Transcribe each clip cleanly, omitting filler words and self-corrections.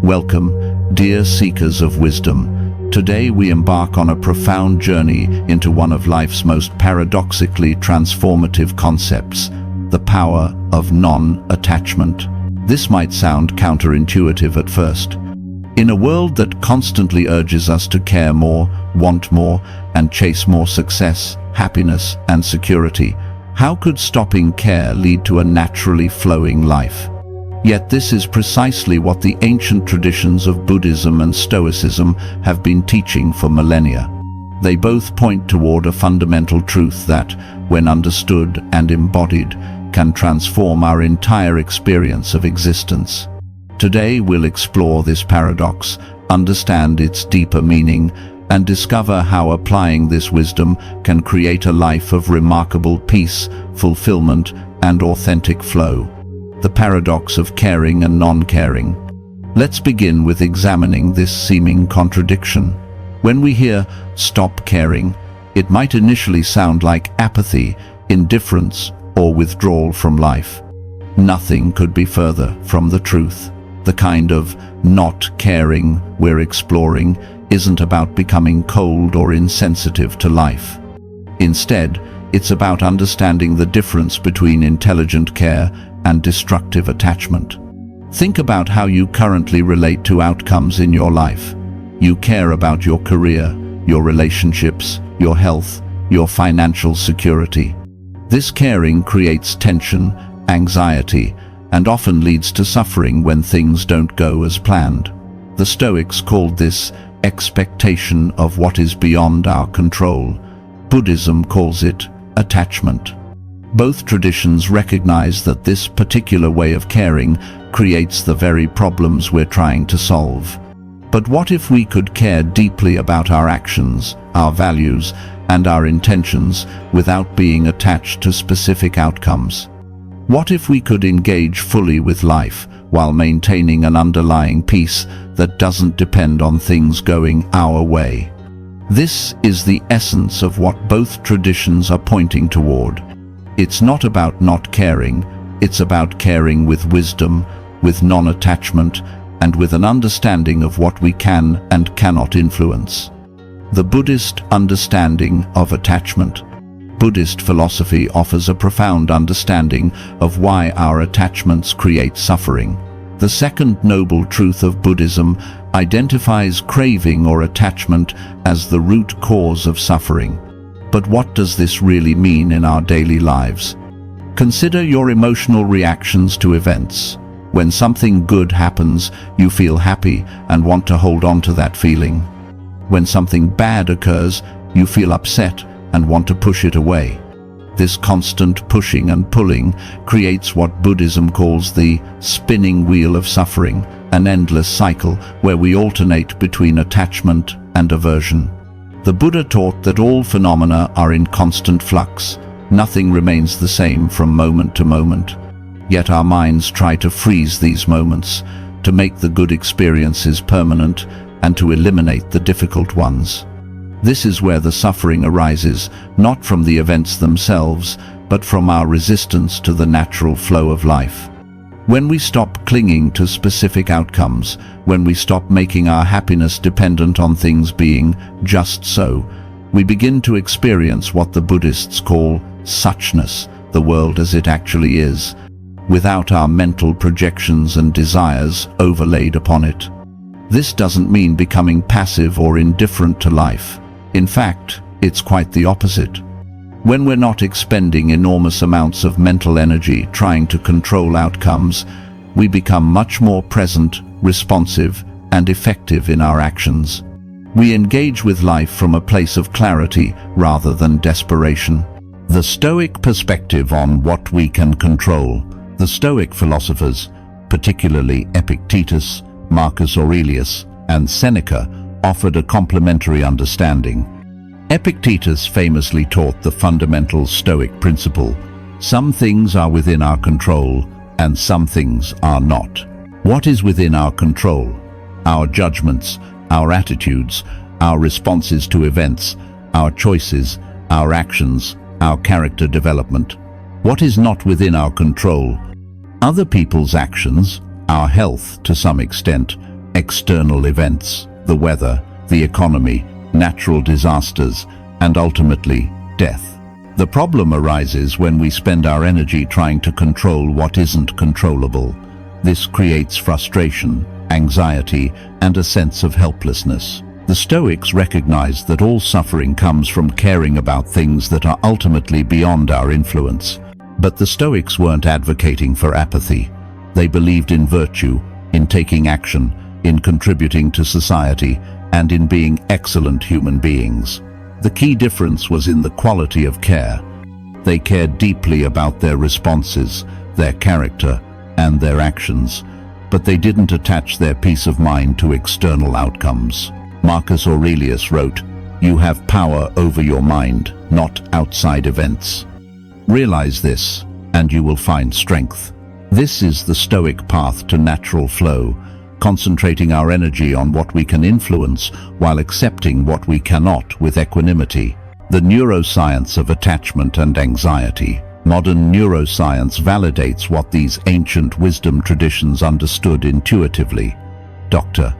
Welcome, dear seekers of wisdom. Today we embark on a profound journey into one of life's most paradoxically transformative concepts, the power of non-attachment. This might sound counterintuitive at first. In a world that constantly urges us to care more, want more, and chase more success, happiness, and security, how could stopping care lead to a naturally flowing life? Yet this is precisely what the ancient traditions of Buddhism and Stoicism have been teaching for millennia. They both point toward a fundamental truth that, when understood and embodied, can transform our entire experience of existence. Today we'll explore this paradox, understand its deeper meaning, and discover how applying this wisdom can create a life of remarkable peace, fulfillment, and authentic flow. The paradox of caring and non-caring. Let's begin with examining this seeming contradiction. When we hear "stop caring," it might initially sound like apathy, indifference, or withdrawal from life. Nothing could be further from the truth. The kind of not caring we're exploring isn't about becoming cold or insensitive to life. Instead, it's about understanding the difference between intelligent care and destructive attachment. Think about how you currently relate to outcomes in your life. You care about your career, your relationships, your health, your financial security. This caring creates tension, anxiety, and often leads to suffering when things don't go as planned. The Stoics called this expectation of what is beyond our control. Buddhism calls it attachment. Both traditions recognize that this particular way of caring creates the very problems we're trying to solve. But what if we could care deeply about our actions, our values, and our intentions without being attached to specific outcomes? What if we could engage fully with life while maintaining an underlying peace that doesn't depend on things going our way? This is the essence of what both traditions are pointing toward. It's not about not caring, it's about caring with wisdom, with non-attachment, and with an understanding of what we can and cannot influence. The Buddhist understanding of attachment. Buddhist philosophy offers a profound understanding of why our attachments create suffering. The second noble truth of Buddhism identifies craving or attachment as the root cause of suffering. But what does this really mean in our daily lives? Consider your emotional reactions to events. When something good happens, you feel happy and want to hold on to that feeling. When something bad occurs, you feel upset and want to push it away. This constant pushing and pulling creates what Buddhism calls the spinning wheel of suffering, an endless cycle where we alternate between attachment and aversion. The Buddha taught that all phenomena are in constant flux. Nothing remains the same from moment to moment. Yet our minds try to freeze these moments, to make the good experiences permanent and to eliminate the difficult ones. This is where the suffering arises, not from the events themselves, but from our resistance to the natural flow of life. When we stop clinging to specific outcomes, when we stop making our happiness dependent on things being just so, we begin to experience what the Buddhists call suchness, the world as it actually is, without our mental projections and desires overlaid upon it. This doesn't mean becoming passive or indifferent to life. In fact, it's quite the opposite. When we're not expending enormous amounts of mental energy trying to control outcomes, we become much more present, responsive, and effective in our actions. We engage with life from a place of clarity rather than desperation. The Stoic perspective on what we can control. The Stoic philosophers, particularly Epictetus, Marcus Aurelius, and Seneca, offered a complementary understanding. Epictetus famously taught the fundamental Stoic principle: some things are within our control and some things are not. What is within our control? Our judgments, our attitudes, our responses to events, our choices, our actions, our character development. What is not within our control? Other people's actions, our health to some extent, external events, the weather, the economy, natural disasters, and ultimately, death. The problem arises when we spend our energy trying to control what isn't controllable. This creates frustration, anxiety, and a sense of helplessness. The Stoics recognized that all suffering comes from caring about things that are ultimately beyond our influence. But the Stoics weren't advocating for apathy. They believed in virtue, in taking action, in contributing to society, and in being excellent human beings. The key difference was in the quality of care. They cared deeply about their responses, their character, and their actions, but they didn't attach their peace of mind to external outcomes. Marcus Aurelius wrote, "You have power over your mind, not outside events." Realize this, and you will find strength. This is the Stoic path to natural flow, concentrating our energy on what we can influence while accepting what we cannot with equanimity. The neuroscience of attachment and anxiety. Modern neuroscience validates what these ancient wisdom traditions understood intuitively. Dr.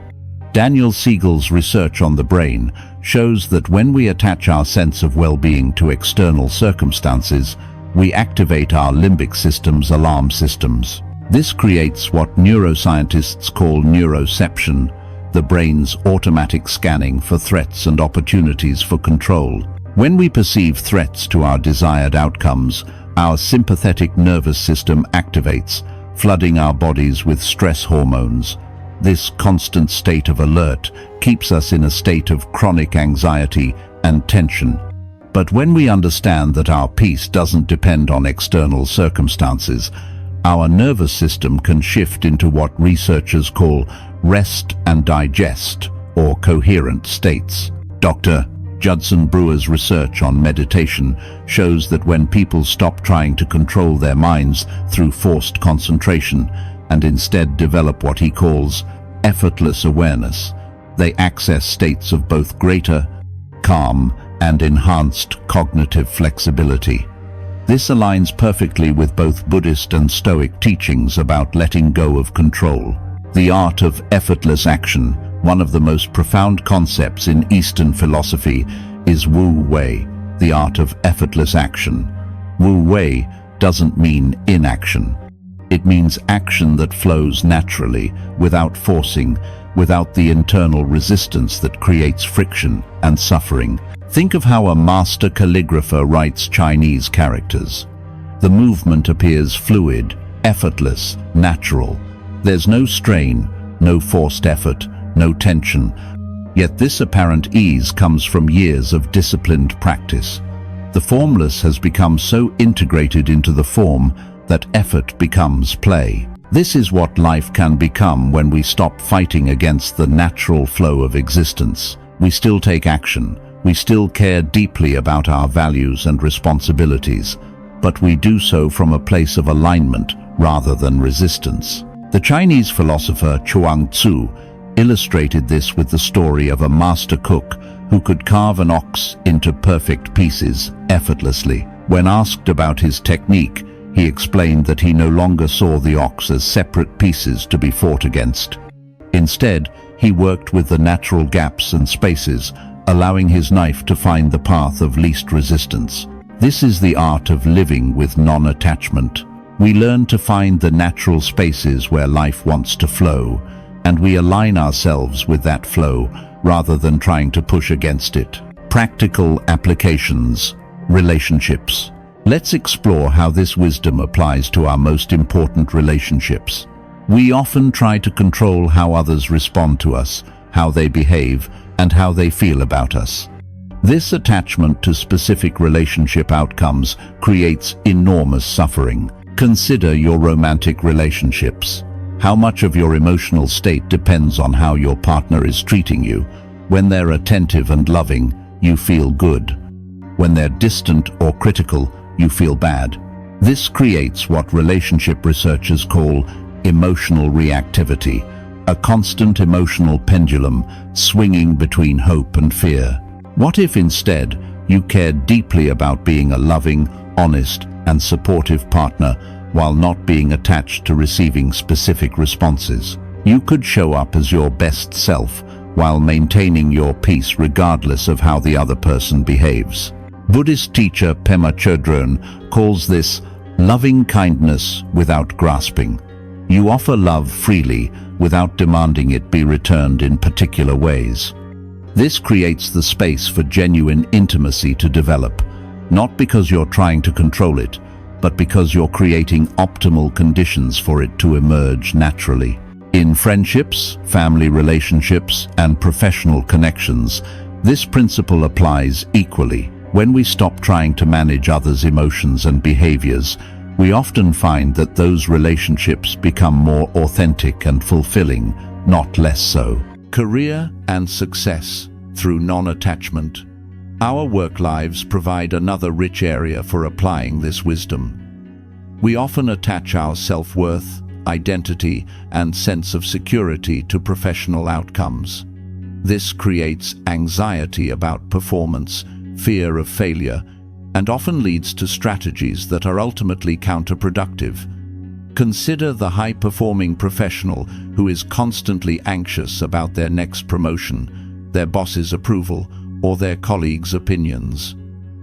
Daniel Siegel's research on the brain shows that when we attach our sense of well-being to external circumstances, we activate our limbic system's alarm systems. This creates what neuroscientists call neuroception, the brain's automatic scanning for threats and opportunities for control. When we perceive threats to our desired outcomes, our sympathetic nervous system activates, flooding our bodies with stress hormones. This constant state of alert keeps us in a state of chronic anxiety and tension. But when we understand that our peace doesn't depend on external circumstances, our nervous system can shift into what researchers call rest and digest, or coherent states. Dr. Judson Brewer's research on meditation shows that when people stop trying to control their minds through forced concentration and instead develop what he calls effortless awareness, they access states of both greater calm and enhanced cognitive flexibility. This aligns perfectly with both Buddhist and Stoic teachings about letting go of control. The art of effortless action, one of the most profound concepts in Eastern philosophy, is Wu Wei, the art of effortless action. Wu Wei doesn't mean inaction. It means action that flows naturally, without forcing, without the internal resistance that creates friction and suffering. Think of how a master calligrapher writes Chinese characters. The movement appears fluid, effortless, natural. There's no strain, no forced effort, no tension. Yet this apparent ease comes from years of disciplined practice. The formless has become so integrated into the form that effort becomes play. This is what life can become when we stop fighting against the natural flow of existence. We still take action. We still care deeply about our values and responsibilities, but we do so from a place of alignment rather than resistance. The Chinese philosopher Chuang Tzu illustrated this with the story of a master cook who could carve an ox into perfect pieces effortlessly. When asked about his technique, he explained that he no longer saw the ox as separate pieces to be fought against. Instead, he worked with the natural gaps and spaces, allowing his knife to find the path of least resistance. This is the art of living with non-attachment. We learn to find the natural spaces where life wants to flow, and we align ourselves with that flow rather than trying to push against it. Practical applications. Relationships. Let's explore how this wisdom applies to our most important relationships. We often try to control how others respond to us, how they behave, and how they feel about us. This attachment to specific relationship outcomes creates enormous suffering. Consider your romantic relationships. How much of your emotional state depends on how your partner is treating you? When they're attentive and loving, you feel good. When they're distant or critical, you feel bad. This creates what relationship researchers call emotional reactivity, a constant emotional pendulum swinging between hope and fear. What if instead you cared deeply about being a loving, honest, and supportive partner while not being attached to receiving specific responses? You could show up as your best self while maintaining your peace regardless of how the other person behaves. Buddhist teacher Pema Chodron calls this loving kindness without grasping. You offer love freely without demanding it be returned in particular ways. This creates the space for genuine intimacy to develop, not because you're trying to control it, but because you're creating optimal conditions for it to emerge naturally. In friendships, family relationships, and professional connections, this principle applies equally. When we stop trying to manage others' emotions and behaviors, we often find that those relationships become more authentic and fulfilling, not less so. Career and success through non-attachment. Our work lives provide another rich area for applying this wisdom. We often attach our self-worth, identity, and sense of security to professional outcomes. This creates anxiety about performance, fear of failure, and often leads to strategies that are ultimately counterproductive. Consider the high-performing professional who is constantly anxious about their next promotion, their boss's approval, or their colleagues' opinions.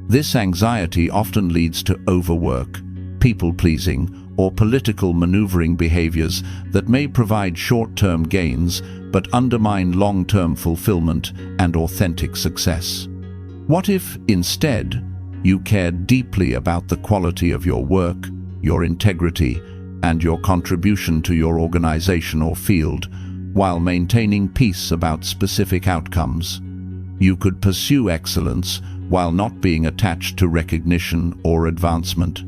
This anxiety often leads to overwork, people-pleasing, or political maneuvering behaviors that may provide short-term gains but undermine long-term fulfillment and authentic success. What if, instead, you cared deeply about the quality of your work, your integrity, and your contribution to your organization or field, while maintaining peace about specific outcomes? You could pursue excellence while not being attached to recognition or advancement.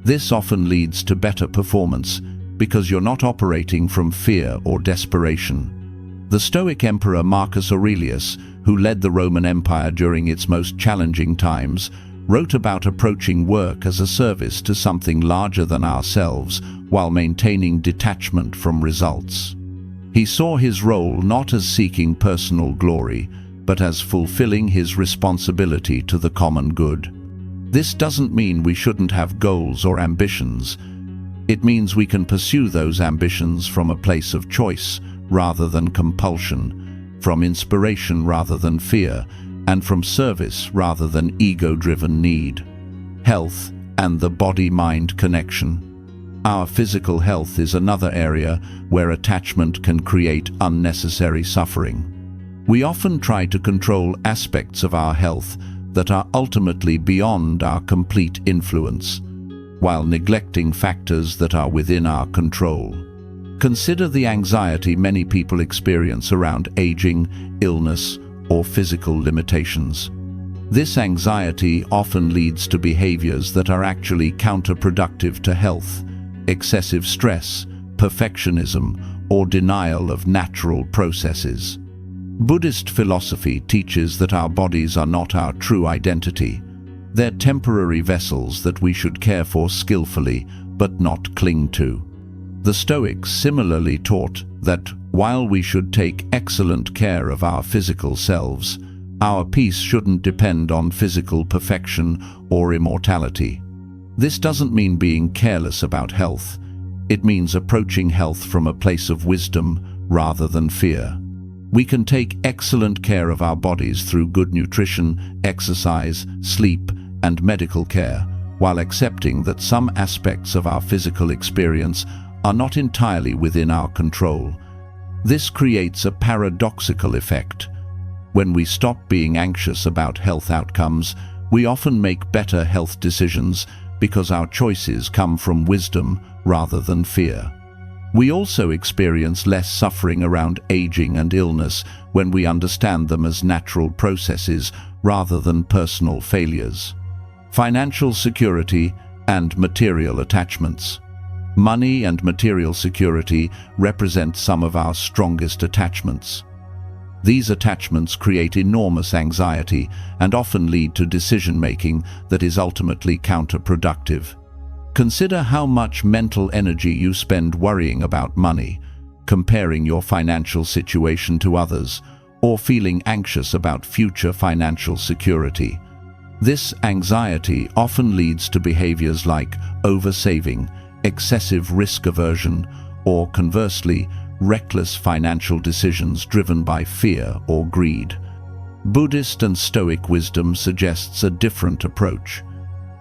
This often leads to better performance because you're not operating from fear or desperation. The Stoic Emperor Marcus Aurelius, who led the Roman Empire during its most challenging times, wrote about approaching work as a service to something larger than ourselves while maintaining detachment from results. He saw his role not as seeking personal glory, but as fulfilling his responsibility to the common good. This doesn't mean we shouldn't have goals or ambitions. It means we can pursue those ambitions from a place of choice rather than compulsion, from inspiration rather than fear, and from service rather than ego-driven need. Health and the body-mind connection. Our physical health is another area where attachment can create unnecessary suffering. We often try to control aspects of our health that are ultimately beyond our complete influence, while neglecting factors that are within our control. Consider the anxiety many people experience around aging, illness, or physical limitations. This anxiety often leads to behaviors that are actually counterproductive to health: excessive stress, perfectionism, or denial of natural processes. Buddhist philosophy teaches that our bodies are not our true identity. They're temporary vessels that we should care for skillfully, but not cling to. The Stoics similarly taught that while we should take excellent care of our physical selves, our peace shouldn't depend on physical perfection or immortality. This doesn't mean being careless about health. It means approaching health from a place of wisdom rather than fear. We can take excellent care of our bodies through good nutrition, exercise, sleep, and medical care, while accepting that some aspects of our physical experience are not entirely within our control. This creates a paradoxical effect. When we stop being anxious about health outcomes, we often make better health decisions because our choices come from wisdom rather than fear. We also experience less suffering around aging and illness when we understand them as natural processes rather than personal failures. Financial security and material attachments. Money and material security represent some of our strongest attachments. These attachments create enormous anxiety and often lead to decision-making that is ultimately counterproductive. Consider how much mental energy you spend worrying about money, comparing your financial situation to others, or feeling anxious about future financial security. This anxiety often leads to behaviors like oversaving, excessive risk aversion, or conversely, reckless financial decisions driven by fear or greed. Buddhist and Stoic wisdom suggests a different approach.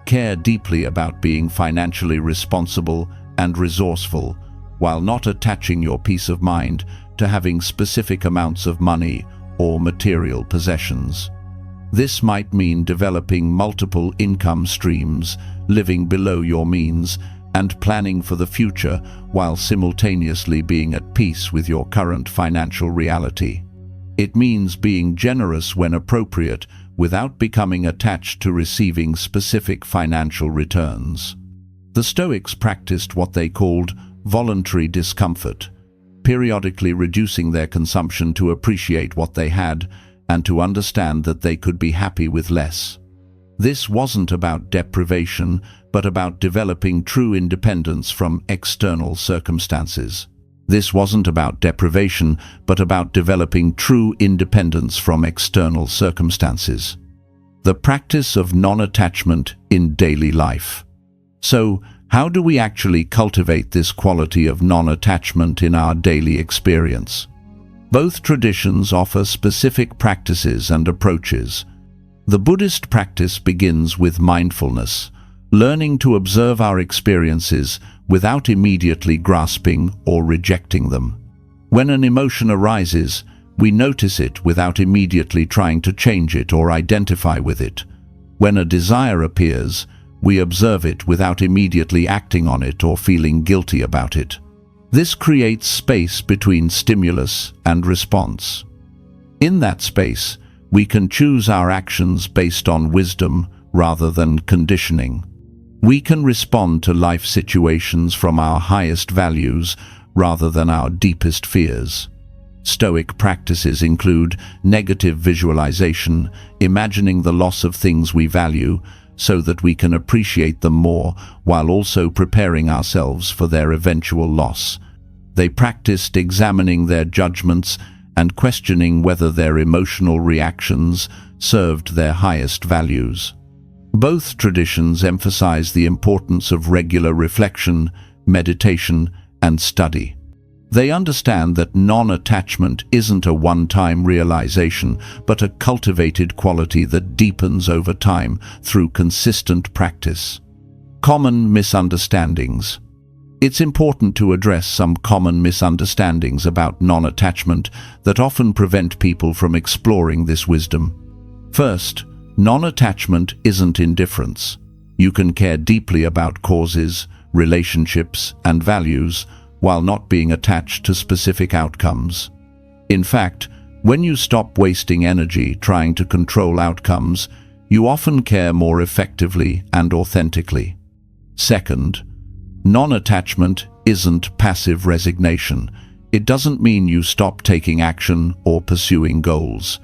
Care deeply about being financially responsible and resourceful, while not attaching your peace of mind to having specific amounts of money or material possessions. This might mean developing multiple income streams, living below your means, and planning for the future while simultaneously being at peace with your current financial reality. It means being generous when appropriate without becoming attached to receiving specific financial returns. The Stoics practiced what they called voluntary discomfort, periodically reducing their consumption to appreciate what they had and to understand that they could be happy with less. This wasn't about deprivation, but about developing true independence from external circumstances. This wasn't about deprivation, but about developing true independence from external circumstances. The practice of non-attachment in daily life. So, how do we actually cultivate this quality of non-attachment in our daily experience? Both traditions offer specific practices and approaches. The Buddhist practice begins with mindfulness, learning to observe our experiences without immediately grasping or rejecting them. When an emotion arises, we notice it without immediately trying to change it or identify with it. When a desire appears, we observe it without immediately acting on it or feeling guilty about it. This creates space between stimulus and response. In that space, we can choose our actions based on wisdom rather than conditioning. We can respond to life situations from our highest values rather than our deepest fears. Stoic practices include negative visualization, imagining the loss of things we value so that we can appreciate them more while also preparing ourselves for their eventual loss. They practiced examining their judgments and questioning whether their emotional reactions served their highest values. Both traditions emphasize the importance of regular reflection, meditation, and study. They understand that non-attachment isn't a one-time realization, but a cultivated quality that deepens over time through consistent practice. Common misunderstandings. It's important to address some common misunderstandings about non-attachment that often prevent people from exploring this wisdom. First, non-attachment isn't indifference. You can care deeply about causes, relationships, and values while not being attached to specific outcomes. In fact, when you stop wasting energy trying to control outcomes, you often care more effectively and authentically. Second, non-attachment isn't passive resignation. It doesn't mean you stop taking action or pursuing goals.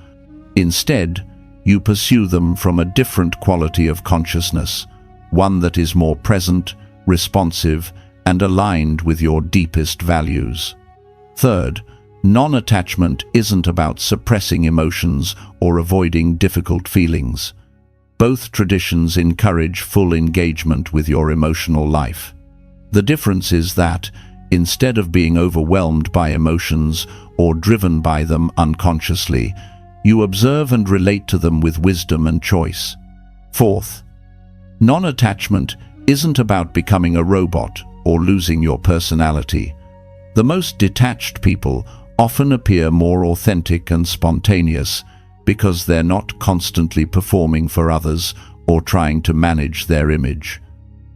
Instead, you pursue them from a different quality of consciousness, one that is more present, responsive, and aligned with your deepest values. Third, non-attachment isn't about suppressing emotions or avoiding difficult feelings. Both traditions encourage full engagement with your emotional life. The difference is that, instead of being overwhelmed by emotions or driven by them unconsciously, you observe and relate to them with wisdom and choice. Fourth, non-attachment isn't about becoming a robot or losing your personality. The most detached people often appear more authentic and spontaneous because they're not constantly performing for others or trying to manage their image.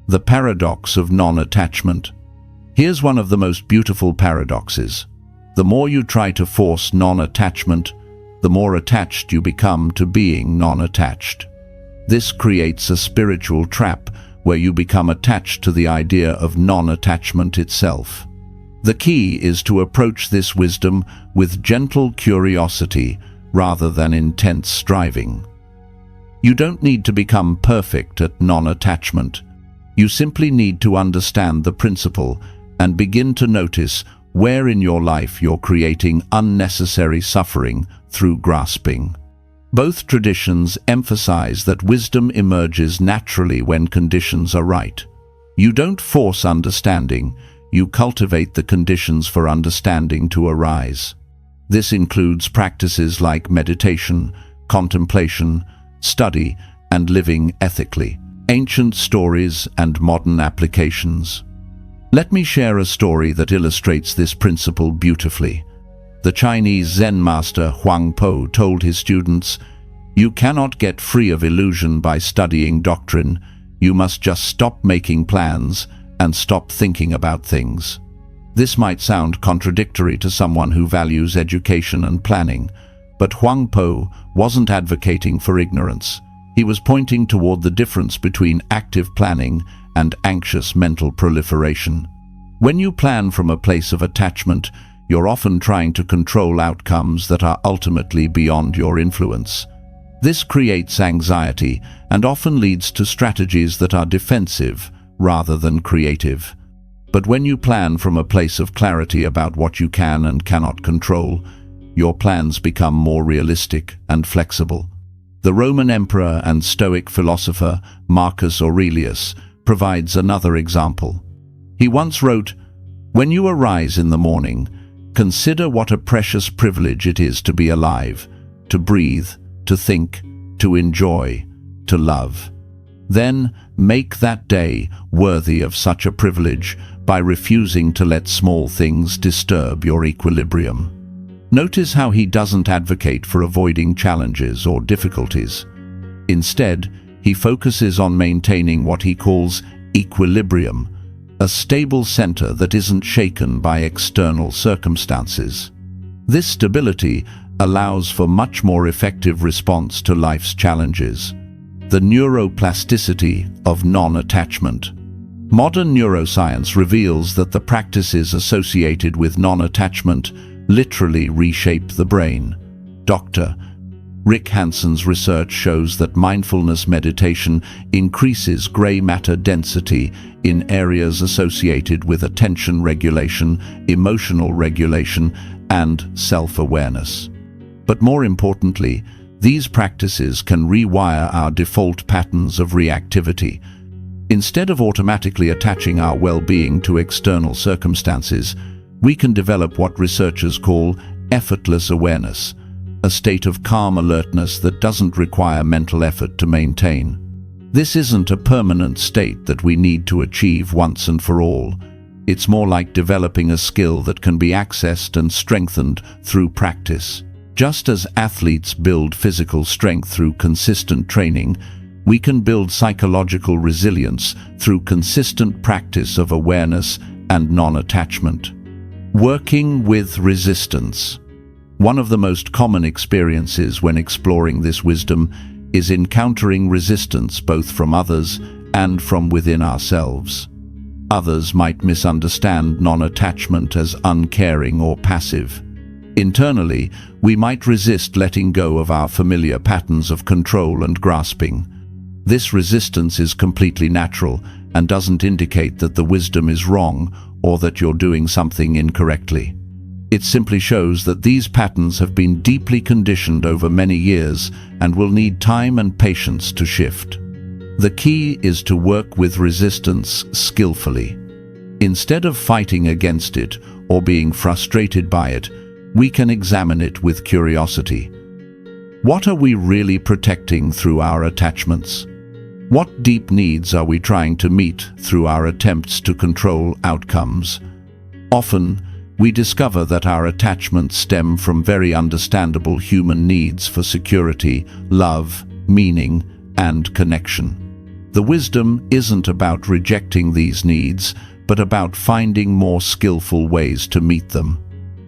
The paradox of non-attachment. Here's one of the most beautiful paradoxes. The more you try to force non-attachment, the more attached you become to being non-attached. This creates a spiritual trap where you become attached to the idea of non-attachment itself. The key is to approach this wisdom with gentle curiosity rather than intense striving. You don't need to become perfect at non-attachment. You simply need to understand the principle and begin to notice where in your life you're creating unnecessary suffering through grasping. Both traditions emphasize that wisdom emerges naturally when conditions are right. You don't force understanding, you cultivate the conditions for understanding to arise. This includes practices like meditation, contemplation, study, and living ethically. Ancient stories and modern applications. Let me share a story that illustrates this principle beautifully. The Chinese Zen master Huang Po told his students, "You cannot get free of illusion by studying doctrine. You must just stop making plans and stop thinking about things." This might sound contradictory to someone who values education and planning, but Huang Po wasn't advocating for ignorance. He was pointing toward the difference between active planning and anxious mental proliferation. When you plan from a place of attachment, you're often trying to control outcomes that are ultimately beyond your influence. This creates anxiety and often leads to strategies that are defensive rather than creative. But when you plan from a place of clarity about what you can and cannot control, your plans become more realistic and flexible. The Roman emperor and Stoic philosopher Marcus Aurelius provides another example. He once wrote, "When you arise in the morning, consider what a precious privilege it is to be alive, to breathe, to think, to enjoy, to love. Then make that day worthy of such a privilege by refusing to let small things disturb your equilibrium." Notice how he doesn't advocate for avoiding challenges or difficulties. Instead, he focuses on maintaining what he calls equilibrium, a stable center that isn't shaken by external circumstances. This stability allows for much more effective response to life's challenges. The neuroplasticity of non-attachment. Modern neuroscience reveals that the practices associated with non-attachment literally reshape the brain. Dr. Rick Hanson's research shows that mindfulness meditation increases gray matter density in areas associated with attention regulation, emotional regulation, and self-awareness. But more importantly, these practices can rewire our default patterns of reactivity. Instead of automatically attaching our well-being to external circumstances, we can develop what researchers call effortless awareness, a state of calm alertness that doesn't require mental effort to maintain. This isn't a permanent state that we need to achieve once and for all. It's more like developing a skill that can be accessed and strengthened through practice. Just as athletes build physical strength through consistent training, we can build psychological resilience through consistent practice of awareness and non-attachment. Working with resistance. One of the most common experiences when exploring this wisdom is encountering resistance both from others and from within ourselves. Others might misunderstand non-attachment as uncaring or passive. Internally, we might resist letting go of our familiar patterns of control and grasping. This resistance is completely natural and doesn't indicate that the wisdom is wrong or that you're doing something incorrectly. It simply shows that these patterns have been deeply conditioned over many years and will need time and patience to shift. The key is to work with resistance skillfully. Instead of fighting against it or being frustrated by it, we can examine it with curiosity. What are we really protecting through our attachments? What deep needs are we trying to meet through our attempts to control outcomes? Often, we discover that our attachments stem from very understandable human needs for security, love, meaning, and connection. The wisdom isn't about rejecting these needs, but about finding more skillful ways to meet them.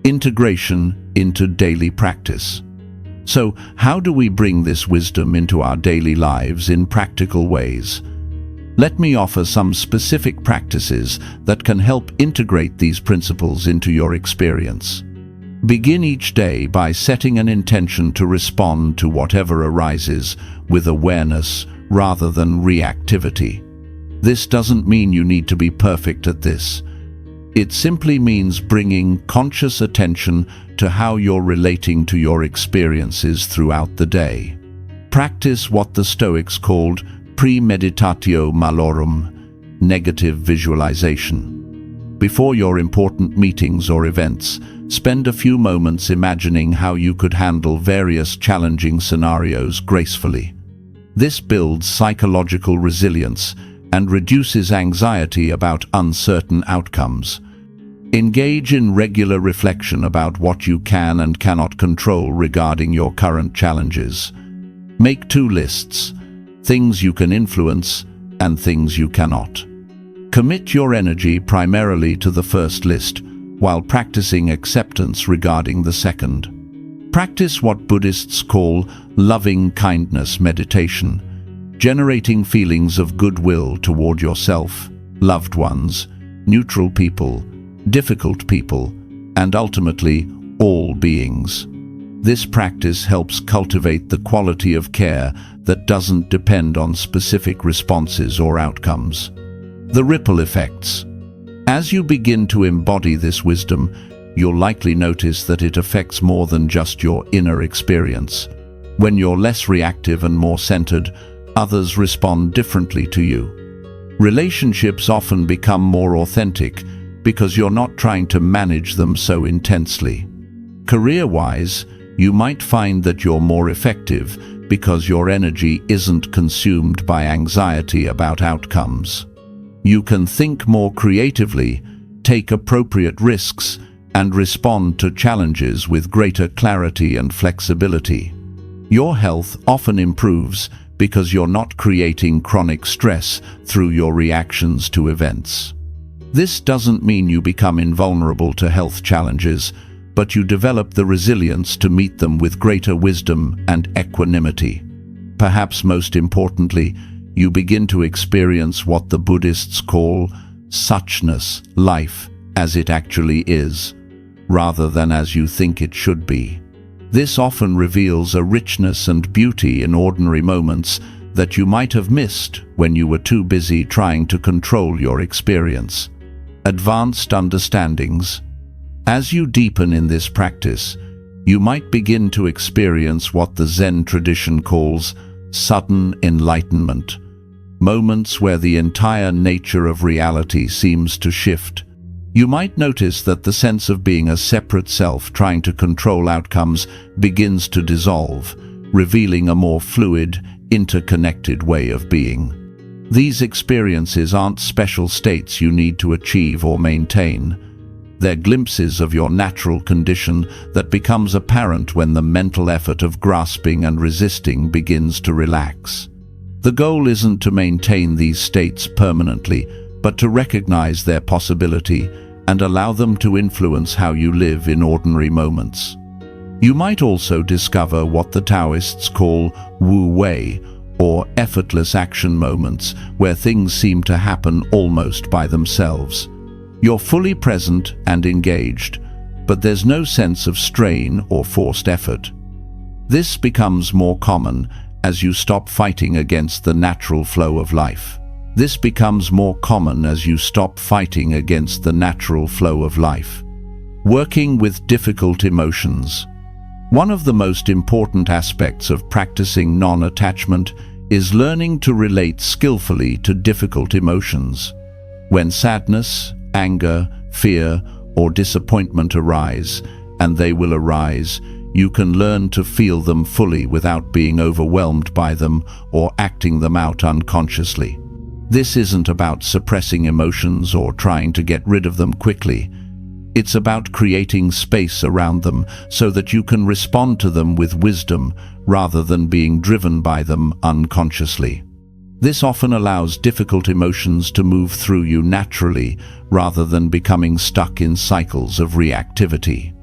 Integration into daily practice. So, how do we bring this wisdom into our daily lives in practical ways? Let me offer some specific practices that can help integrate these principles into your experience. Begin each day by setting an intention to respond to whatever arises with awareness rather than reactivity. This doesn't mean you need to be perfect at this. It simply means bringing conscious attention to how you're relating to your experiences throughout the day. Practice what the Stoics called premeditatio malorum, negative visualization. Before your important meetings or events, spend a few moments imagining how you could handle various challenging scenarios gracefully. This builds psychological resilience and reduces anxiety about uncertain outcomes. Engage in regular reflection about what you can and cannot control regarding your current challenges. Make two lists: things you can influence and things you cannot. Commit your energy primarily to the first list, while practicing acceptance regarding the second. Practice what Buddhists call loving kindness meditation, generating feelings of goodwill toward yourself, loved ones, neutral people, difficult people, and ultimately all beings. This practice helps cultivate the quality of care that doesn't depend on specific responses or outcomes. The ripple effects. As you begin to embody this wisdom, you'll likely notice that it affects more than just your inner experience. When you're less reactive and more centered, others respond differently to you. Relationships often become more authentic because you're not trying to manage them so intensely. Career-wise, you might find that you're more effective because your energy isn't consumed by anxiety about outcomes. You can think more creatively, take appropriate risks, and respond to challenges with greater clarity and flexibility. Your health often improves because you're not creating chronic stress through your reactions to events. This doesn't mean you become invulnerable to health challenges, but you develop the resilience to meet them with greater wisdom and equanimity. Perhaps most importantly, you begin to experience what the Buddhists call suchness, life as it actually is, rather than as you think it should be. This often reveals a richness and beauty in ordinary moments that you might have missed when you were too busy trying to control your experience. Advanced understandings. As you deepen in this practice, you might begin to experience what the Zen tradition calls sudden enlightenment, moments where the entire nature of reality seems to shift. You might notice that the sense of being a separate self trying to control outcomes begins to dissolve, revealing a more fluid, interconnected way of being. These experiences aren't special states you need to achieve or maintain. They're glimpses of your natural condition that becomes apparent when the mental effort of grasping and resisting begins to relax. The goal isn't to maintain these states permanently, but to recognize their possibility and allow them to influence how you live in ordinary moments. You might also discover what the Taoists call wu wei, or effortless action moments, where things seem to happen almost by themselves. You're fully present and engaged, but there's no sense of strain or forced effort. This becomes more common as you stop fighting against the natural flow of life. This becomes more common as you stop fighting against the natural flow of life. Working with difficult emotions. One of the most important aspects of practicing non-attachment is learning to relate skillfully to difficult emotions. When sadness, anger, fear, or disappointment arise, and they will arise, you can learn to feel them fully without being overwhelmed by them or acting them out unconsciously. This isn't about suppressing emotions or trying to get rid of them quickly. It's about creating space around them so that you can respond to them with wisdom rather than being driven by them unconsciously. This often allows difficult emotions to move through you naturally rather than becoming stuck in cycles of reactivity.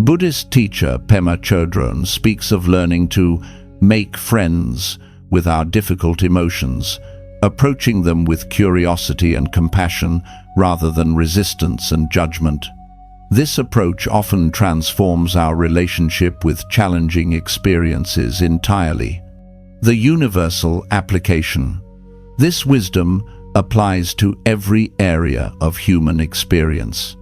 Buddhist teacher Pema Chodron speaks of learning to make friends with our difficult emotions, approaching them with curiosity and compassion rather than resistance and judgment. This approach often transforms our relationship with challenging experiences entirely. The universal application. This wisdom applies to every area of human experience.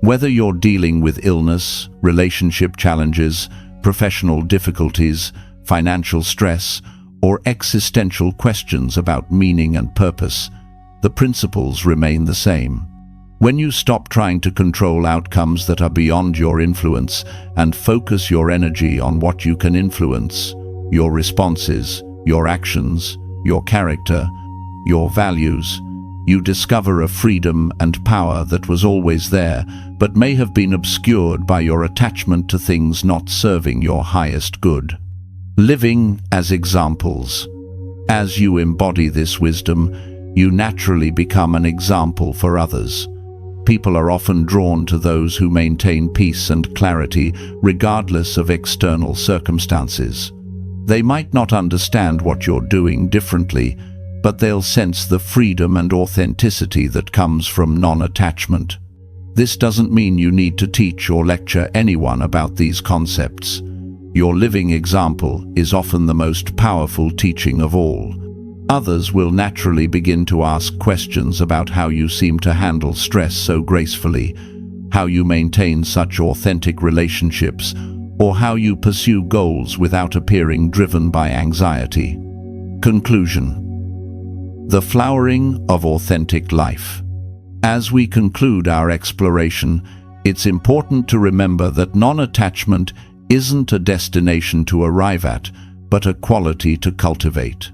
Whether you're dealing with illness, relationship challenges, professional difficulties, financial stress, or existential questions about meaning and purpose, the principles remain the same. When you stop trying to control outcomes that are beyond your influence and focus your energy on what you can influence, your responses, your actions, your character, your values, you discover a freedom and power that was always there, but may have been obscured by your attachment to things not serving your highest good. Living as examples. As you embody this wisdom, you naturally become an example for others. People are often drawn to those who maintain peace and clarity regardless of external circumstances. They might not understand what you're doing differently, but they'll sense the freedom and authenticity that comes from non-attachment. This doesn't mean you need to teach or lecture anyone about these concepts. Your living example is often the most powerful teaching of all. Others will naturally begin to ask questions about how you seem to handle stress so gracefully, how you maintain such authentic relationships, or how you pursue goals without appearing driven by anxiety. Conclusion. The flowering of authentic life. As we conclude our exploration, it's important to remember that non-attachment isn't a destination to arrive at, but a quality to cultivate.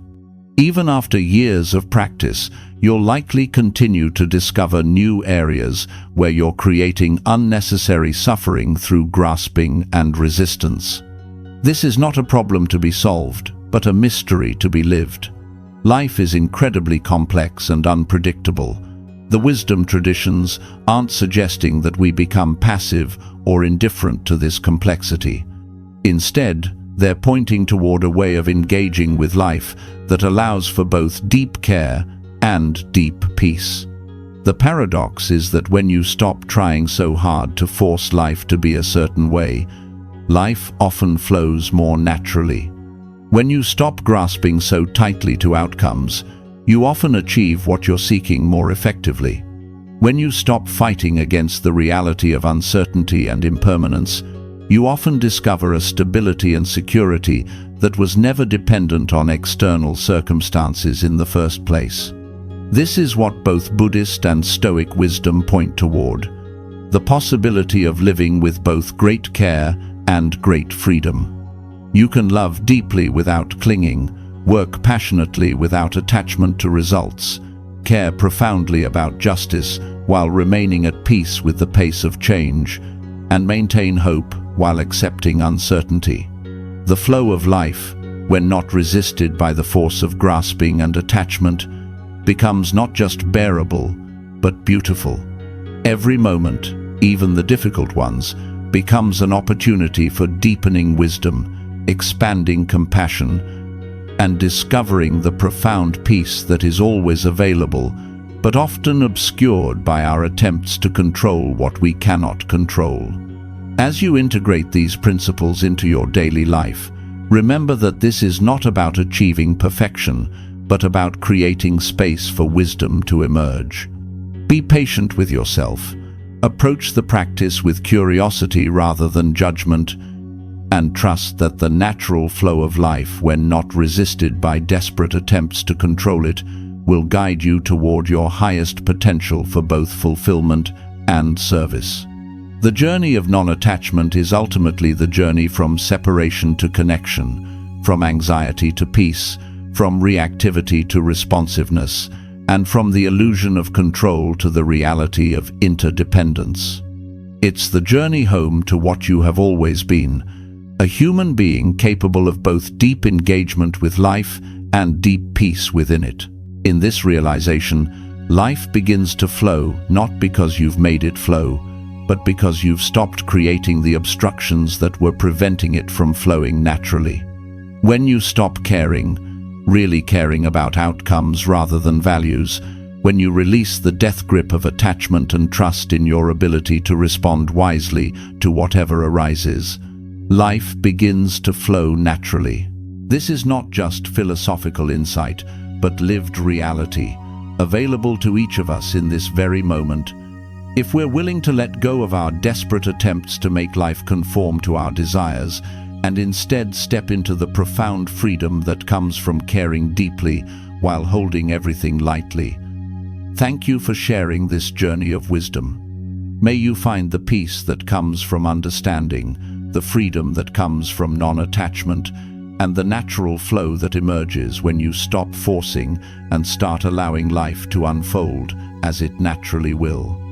Even after years of practice, you'll likely continue to discover new areas where you're creating unnecessary suffering through grasping and resistance. This is not a problem to be solved, but a mystery to be lived. Life is incredibly complex and unpredictable. The wisdom traditions aren't suggesting that we become passive or indifferent to this complexity. Instead, they're pointing toward a way of engaging with life that allows for both deep care and deep peace. The paradox is that when you stop trying so hard to force life to be a certain way, life often flows more naturally. When you stop grasping so tightly to outcomes, you often achieve what you're seeking more effectively. When you stop fighting against the reality of uncertainty and impermanence, you often discover a stability and security that was never dependent on external circumstances in the first place. This is what both Buddhist and Stoic wisdom point toward: the possibility of living with both great care and great freedom. You can love deeply without clinging, work passionately without attachment to results, care profoundly about justice while remaining at peace with the pace of change, and maintain hope while accepting uncertainty. The flow of life, when not resisted by the force of grasping and attachment, becomes not just bearable, but beautiful. Every moment, even the difficult ones, becomes an opportunity for deepening wisdom, expanding compassion, and discovering the profound peace that is always available, but often obscured by our attempts to control what we cannot control. As you integrate these principles into your daily life, remember that this is not about achieving perfection, but about creating space for wisdom to emerge. Be patient with yourself. Approach the practice with curiosity rather than judgment, and trust that the natural flow of life, when not resisted by desperate attempts to control it, will guide you toward your highest potential for both fulfillment and service. The journey of non-attachment is ultimately the journey from separation to connection, from anxiety to peace, from reactivity to responsiveness, and from the illusion of control to the reality of interdependence. It's the journey home to what you have always been, a human being capable of both deep engagement with life and deep peace within it. In this realization, life begins to flow not because you've made it flow, but because you've stopped creating the obstructions that were preventing it from flowing naturally. When you stop caring, really caring about outcomes rather than values, when you release the death grip of attachment and trust in your ability to respond wisely to whatever arises, life begins to flow naturally. This is not just philosophical insight, but lived reality, available to each of us in this very moment. If we're willing to let go of our desperate attempts to make life conform to our desires, and instead step into the profound freedom that comes from caring deeply while holding everything lightly, Thank you for sharing this journey of wisdom. May you find the peace that comes from understanding, the freedom that comes from non-attachment, and the natural flow that emerges when you stop forcing and start allowing life to unfold as it naturally will.